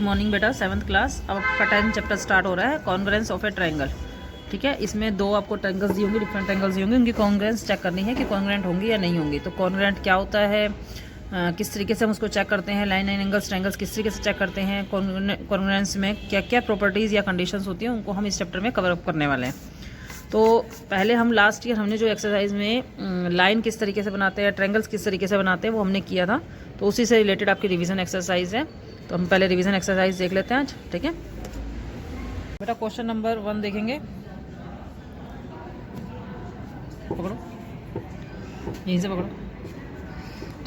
Morning बेटा, 7th class. अब आपका 10th चैप्टर स्टार्ट हो रहा है, कॉन्ग्रुएंस ऑफ ए ट्रायंगल। ठीक है, इसमें दो आपको ट्रायंगल्स दी होंगी, डिफरेंट ट्रायंगल्स दी होंगी, उनकी कॉन्ग्रुएंस चेक करनी है कि कॉन्ग्रुएंट होंगी या नहीं होंगी। तो कॉन्ग्रुएंट क्या होता है, किस तरीके से हम उसको चेक करते हैं, लाइन एंगल्स ट्रायंगल्स किस तरीके से चेक करते हैं, कॉन्ग्रुएंस में क्या क्या प्रॉपर्टीज़ या कंडीशंस होती हैं, उनको हम इस चैप्टर में कवर अप करने वाले हैं। तो पहले हम लास्ट ईयर हमने जो एक्सरसाइज में लाइन किस तरीके से बनाते हैं, ट्रायंगल्स किस तरीके से बनाते हैं, वो हमने किया था। तो उसी से रिलेटेड आपकी रिवीजन एक्सरसाइज है। तो हम पहले रिवीजन एक्सरसाइज देख लेते हैं आज। ठीक है बेटा, क्वेश्चन नंबर 1 देखेंगे। पकड़ो, यहीं से पकड़ो।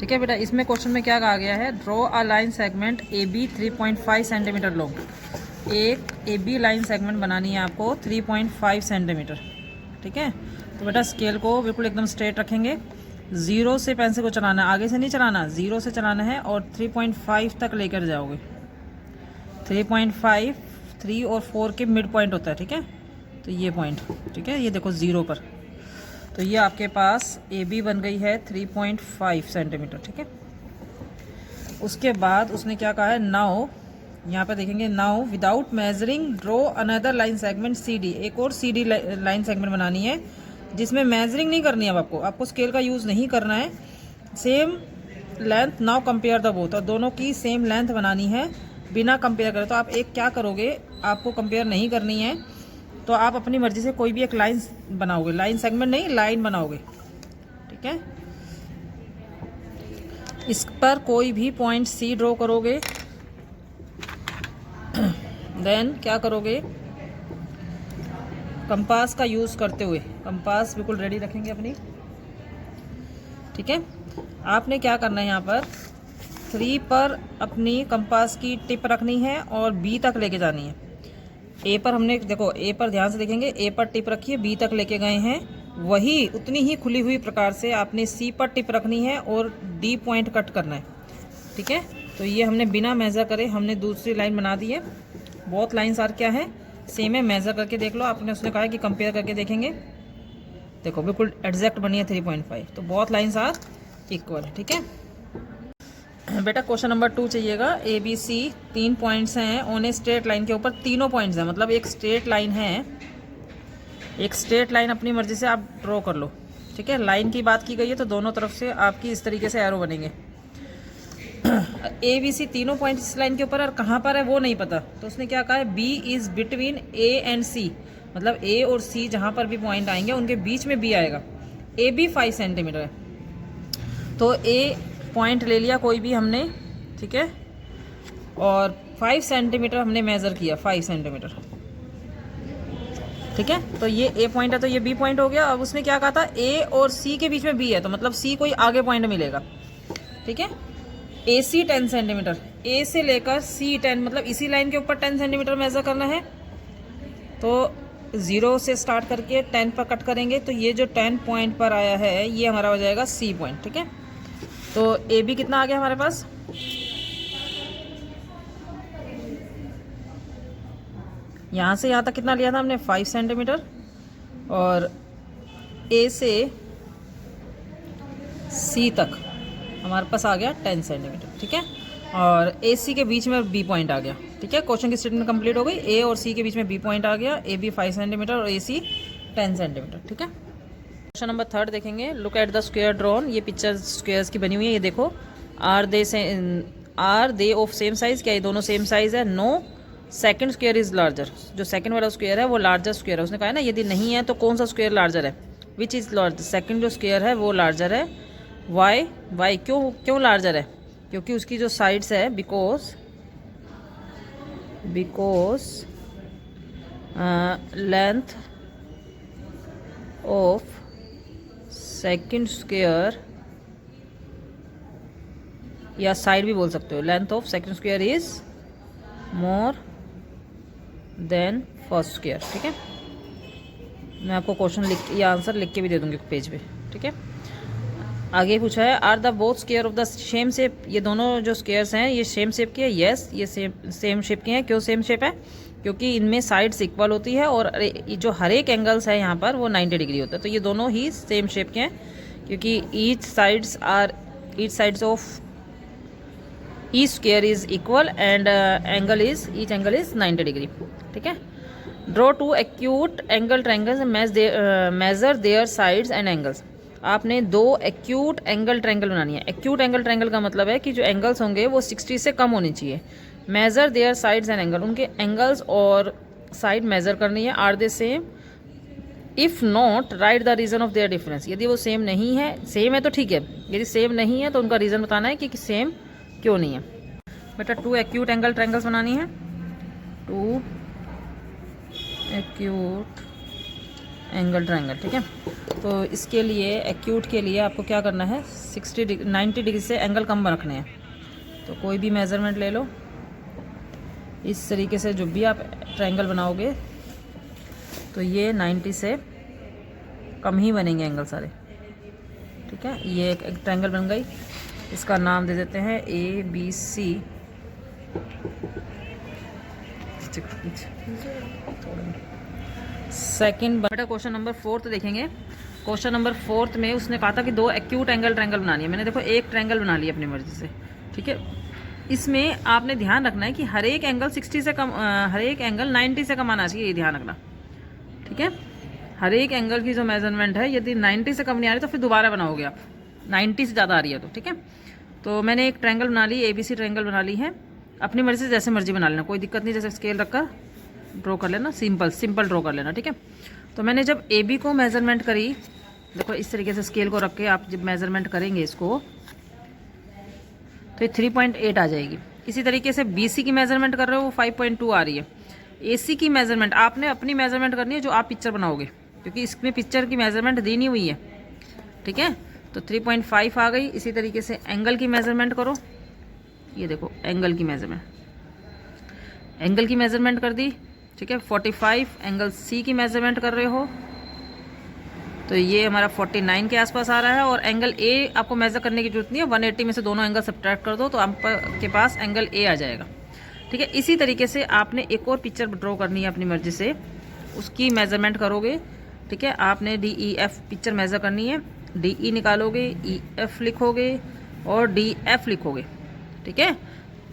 ठीक है बेटा, इसमें क्वेश्चन में क्या कहा गया है, draw a line segment A B 3.5 centimetre long. एक ए बी लाइन सेगमेंट बनानी है आपको 3.5 सेंटीमीटर। ठीक है, तो बेटा स्केल को बिल्कुल एकदम स्ट्रेट रखेंगे। 0 से पेंसिल को चलाना है, आगे से नहीं चलाना, 0 से चलाना है और 3.5 तक लेकर जाओगे। 3.5 3 और 4 के मिड पॉइंट होता है। ठीक है, तो ये पॉइंट, ठीक है, ये देखो 0 पर। तो ये आपके पास ए बी बन गई है 3.5 सेंटीमीटर। ठीक है, उसके बाद उसने क्या कहा है, नाउ, यहाँ पे देखेंगे, now without measuring draw another line segment C D. एक और सी डी लाइन सेगमेंट बनानी है जिसमें मेजरिंग नहीं करनी है। अब आपको स्केल का यूज़ नहीं करना है। Same length, now compare the both, और दोनों की सेम लेंथ बनानी है बिना कंपेयर करे। तो आप एक क्या करोगे, आपको कंपेयर नहीं करनी है, तो आप अपनी मर्जी से कोई भी एक लाइन बनाओगे, लाइन सेगमेंट नहीं, लाइन बनाओगे। ठीक है, इस पर कोई भी पॉइंट सी ड्रॉ करोगे। देन क्या करोगे, कंपास का यूज़ करते हुए, कंपास बिल्कुल रेडी रखेंगे अपनी। ठीक है, आपने क्या करना है, यहाँ पर 3 पर अपनी कंपास की टिप रखनी है और बी तक लेके जानी है। ए पर हमने, देखो ए पर ध्यान से देखेंगे, ए पर टिप रखी है, बी तक लेके गए हैं, वही उतनी ही खुली हुई प्रकार से आपने सी पर टिप रखनी है और डी पॉइंट कट करना है। ठीक है, तो ये हमने बिना मेज़र करे हमने दूसरी लाइन बना दी है। बहुत लाइन्स आर क्या है, सेम है, मेज़र करके देख लो। आपने उसने कहा है कि कंपेयर करके देखेंगे, देखो बिल्कुल एग्जैक्ट बनी है 3.5। तो बहुत लाइन्स आर इक्वल है। ठीक है बेटा, क्वेश्चन नंबर 2 चाहिएगा। ए बी सी 3 पॉइंट्स हैं ऑन ए स्ट्रेट लाइन, के ऊपर तीनों पॉइंट्स हैं, मतलब एक स्ट्रेट लाइन है। एक स्ट्रेट लाइन अपनी मर्जी से आप ड्रॉ कर लो। ठीक है, लाइन की बात की गई है तो दोनों तरफ से आपकी इस तरीके से एरो बनेंगे। ए बी सी तीनों पॉइंट इस लाइन के ऊपर, और कहाँ पर है वो नहीं पता। तो उसने क्या कहा है, B is between A and C, मतलब ए और सी जहाँ पर भी पॉइंट आएंगे उनके बीच में बी आएगा। ए बी 5 सेंटीमीटर है, तो ए पॉइंट ले लिया कोई भी हमने। ठीक है, और 5 सेंटीमीटर हमने मेज़र किया, 5 सेंटीमीटर। ठीक है, तो ये ए पॉइंट है तो ये बी पॉइंट हो गया। अब उसने क्या कहा था, ए और सी के बीच में बी है, तो मतलब सी कोई आगे पॉइंट मिलेगा। ठीक है, ए सी 10 सेंटीमीटर, ए से लेकर सी 10, मतलब इसी लाइन के ऊपर 10 सेंटीमीटर मेज़र करना है। तो 0 से स्टार्ट करके 10 पर कट करेंगे, तो ये जो 10 पॉइंट पर आया है ये हमारा हो जाएगा सी पॉइंट। ठीक है, तो ए बी कितना आ गया हमारे पास, यहाँ से यहाँ तक कितना लिया था हमने, 5 सेंटीमीटर, और ए से सी तक हमारे पास आ गया 10 सेंटीमीटर। ठीक है, और ए सी के बीच में बी पॉइंट आ गया। ठीक है, क्वेश्चन की स्टेटमेंट कंप्लीट हो गई। ए और सी के बीच में बी पॉइंट आ गया, ए बी 5 सेंटीमीटर और ए सी 10 सेंटीमीटर। ठीक है, क्वेश्चन नंबर 3 देखेंगे। Look at the square drawn, ये पिक्चर स्क्वायर्स की बनी हुई है, ये देखो। Are they of same size, क्या ये दोनों सेम साइज है? No, second square is larger, जो सेकंड वाला स्क्वायर है वो लार्जर स्क्वायर है। उसने कहा है ना, यदि नहीं है तो कौन सा स्क्वायर लार्जर है, विच इज़ लार्जर, सेकंड जो स्क्वायर है वो लार्जर है। वाई क्यों लार्जर है, क्योंकि उसकी जो साइड्स है, because length of second square, या साइड भी बोल सकते हो, length of second square is more than first square. ठीक है, मैं आपको क्वेश्चन या आंसर लिख के भी दे दूंगी पेज पे। ठीक है, आगे पूछा है, are the both square of the same shape, ये दोनों जो स्क्वायर्स हैं ये सेम शेप के हैं। यस, ये सेम शेप के हैं। क्यों सेम शेप है, क्योंकि इनमें साइड्स इक्वल होती है और जो हर एक एंगल्स है यहाँ पर वो 90 डिग्री होता है। तो ये दोनों ही सेम शेप के हैं, क्योंकि each sides of each square is equal and angle is each angle is 90 degree. ठीक है। Draw two acute angle triangles, measure their sides and angles. आपने दो एक्यूट एंगल ट्रायंगल बनानी है। एक्यूट एंगल ट्रायंगल का मतलब है कि जो एंगल्स होंगे वो 60 से कम होनी चाहिए। Measure their sides and angle, उनके एंगल्स और साइड मेजर करनी है। Are they same, if not write the reason of their difference. यदि वो सेम नहीं है, सेम है तो ठीक है, यदि सेम नहीं है तो उनका रीज़न बताना है कि सेम क्यों नहीं है। बेटा टू एक्यूट एंगल ट्रायंगल्स बनानी है, टू एक्यूट एंगल ट्रायंगल। ठीक है। तो इसके लिए एक्यूट के लिए आपको क्या करना है, 90 डिग्री से एंगल कम रखने हैं। तो कोई भी मेज़रमेंट ले लो, इस तरीके से जो भी आप ट्रायंगल बनाओगे तो ये 90 से कम ही बनेंगे एंगल सारे। ठीक है। ये एक ट्रायंगल बन गई, इसका नाम दे देते हैं ABC। सेकंड बेटा क्वेश्चन नंबर 4 देखेंगे। क्वेश्चन नंबर 4 में उसने कहा था कि दो एक्यूट एंगल ट्रायंगल बनानी है। मैंने देखो एक ट्रायंगल बना लिया अपनी मर्जी से। ठीक है। इसमें आपने ध्यान रखना है कि हर एक एंगल 60 से कम, हर एक एंगल 90 से कम आना चाहिए, ये ध्यान रखना। ठीक है। हर एक एंगल की जो मेजरमेंट है यदि 90 से कम नहीं आ रही तो फिर दोबारा बनाओगे आप, 90 से ज़्यादा आ रही है तो। ठीक है। तो मैंने एक ट्रायंगल बना ली, ABC ट्रायंगल बना ली है। अपनी मर्जी से जैसे मर्जी बना लेना, कोई दिक्कत नहीं, जैसे स्केल रखकर ड्रॉ कर लेना, सिंपल ड्रॉ कर लेना। ठीक है। तो मैंने जब AB को मेजरमेंट करी, देखो इस तरीके से स्केल को रख के आप जब मेजरमेंट करेंगे इसको तो ये 3.8 आ जाएगी। इसी तरीके से BC की मेजरमेंट कर रहे हो वो 5.2 आ रही है। AC की मेजरमेंट आपने अपनी मेजरमेंट करनी है जो आप पिक्चर बनाओगे, क्योंकि इसमें पिक्चर की मेजरमेंट दी नहीं हुई है। ठीक है। तो 3.5 आ गई। इसी तरीके से एंगल की मेजरमेंट करो, ये देखो एंगल की मेजरमेंट कर दी। ठीक है। 45 एंगल C की मेजरमेंट कर रहे हो तो ये हमारा 49 के आसपास आ रहा है। और एंगल A आपको मेजर करने की जरूरत नहीं है, 180 में से दोनों एंगल सब्ट्रैक्ट कर दो तो आपके पास एंगल A आ जाएगा। ठीक है। इसी तरीके से आपने एक और पिक्चर ड्रॉ करनी है अपनी मर्जी से, उसकी मेजरमेंट करोगे। ठीक है। आपने DEF पिक्चर मेजर करनी है, DE निकालोगे, EF लिखोगे और DF लिखोगे। ठीक है।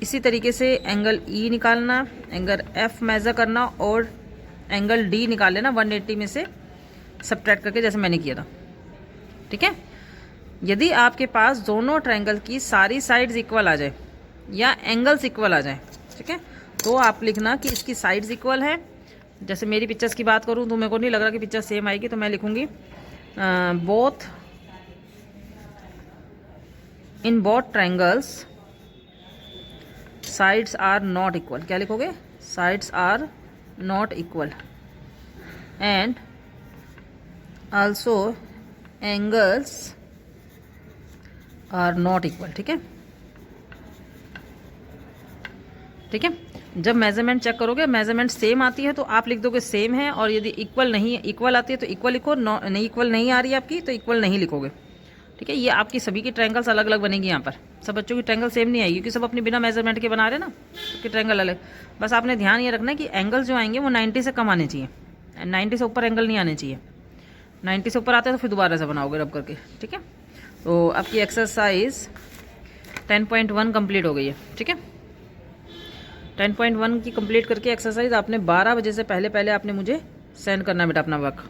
इसी तरीके से एंगल E निकालना, एंगल F मेजर करना और एंगल D निकाल लेना 180 में से सब्ट्रैक्ट करके, जैसे मैंने किया था। ठीक है। यदि आपके पास दोनों ट्रायंगल की सारी साइड्स इक्वल आ जाए या एंगल्स इक्वल आ जाए, ठीक है, तो आप लिखना कि इसकी साइड्स इक्वल है। जैसे मेरी पिक्चर्स की बात करूं तो मेरे को नहीं लग रहा कि पिक्चर सेम आएगी, तो मैं लिखूंगी in both triangles sides are not equal. क्या लिखोगे? Sides are not equal and also angles are not equal। ठीक है। ठीक है। जब मेजरमेंट चेक करोगे, मेजरमेंट सेम आती है तो आप लिख दोगे सेम है, और यदि इक्वल नहीं, इक्वल आती है तो इक्वल लिखो, नहीं इक्वल नहीं आ रही है आपकी तो इक्वल नहीं लिखोगे। ठीक है। ये आपकी सभी की ट्रायंगल्स अलग अलग बनेगी। यहाँ पर सब बच्चों की ट्रायंगल सेम नहीं आएगी, क्योंकि सब अपनी बिना मेजरमेंट के बना रहे हैं ना, सबकी ट्रायंगल अलग। बस आपने ध्यान ये रखना कि एंगल जो आएंगे वो 90 से कम आने चाहिए, 90 से ऊपर एंगल नहीं आने चाहिए। 90 से ऊपर आते हैं तो फिर दोबारा से बनाओगे रब करके। ठीक है। तो आपकी एक्सरसाइज 10.1 कंप्लीट हो गई है। ठीक है। 10.1 की कंप्लीट करके एक्सरसाइज आपने 12 बजे से पहले आपने मुझे सेंड करना बेटा अपना वर्क।